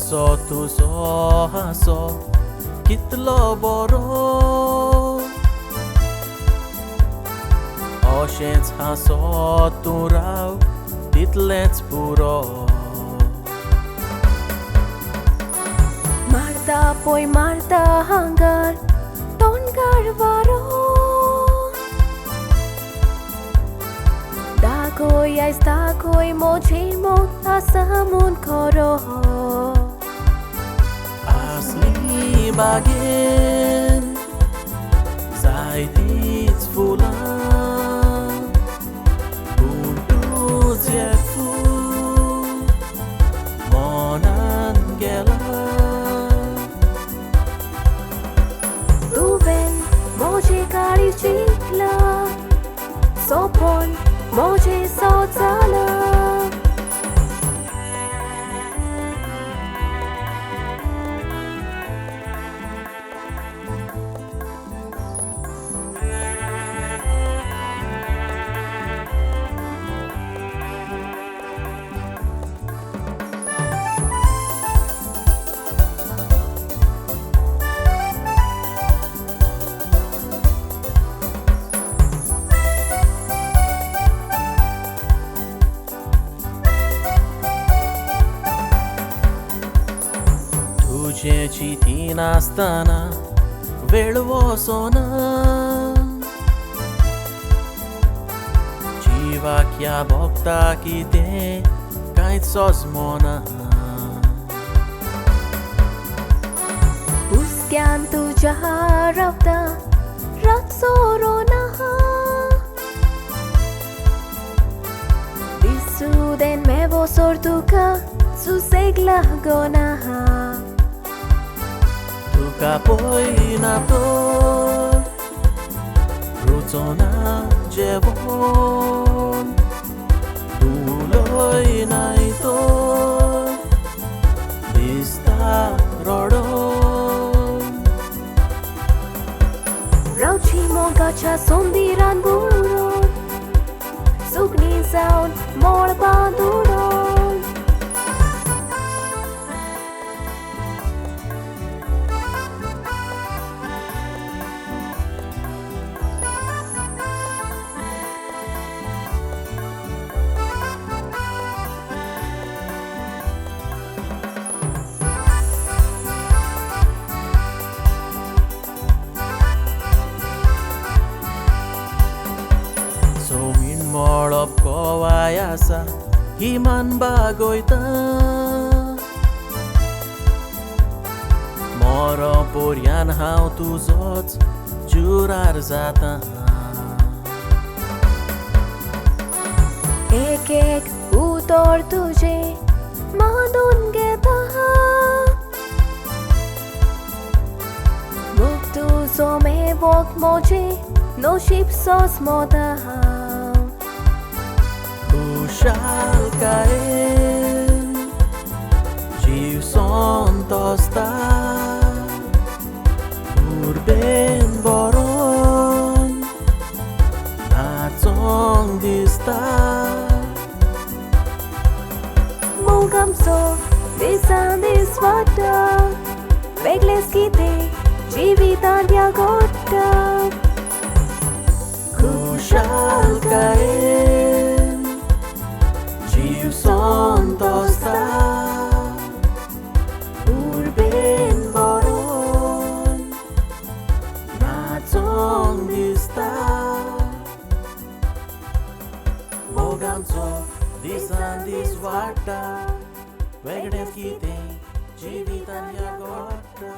Haso tu so haso kitlo boro Oceans haso tu rau titlets puro Marta poi Marta hangar ton garvaro Dakoi ais dakoi moche mo asamun koro Asli bagin Zaidits fulan Buntu ziefu Monan gela Tuven moche kari chikla Sopon moche sotsala तुझे चिठी नासताना वेळ वसोना जिवाक ह्या भोगता कितें कांयच सोजमोना हुस्क्यान तुज्या रावता रात सोरोना Disuden mevo sortuka susegla gona Tuka poina to Rucona jevon Tuloi naito Dista rodon Rauchi mo gacha sondiran buron Sugni sound mol banduron So min molop kowayasa himan bagoita Moro porian hau tuzots jurar zata एक एक उतर तुझे मानून घेता मग तुझो मेवोक मोजे नशीब सोस मोदा Kushal kaen Jiv son tosta Urben boron Natsong dista Mogam so disan disvata Vegles kite jivitan dia gotta Kushal kaen Jiv son tosta Urben boron Natsong dista Mogam so disan disvata Vegles kite jivitan dia gotta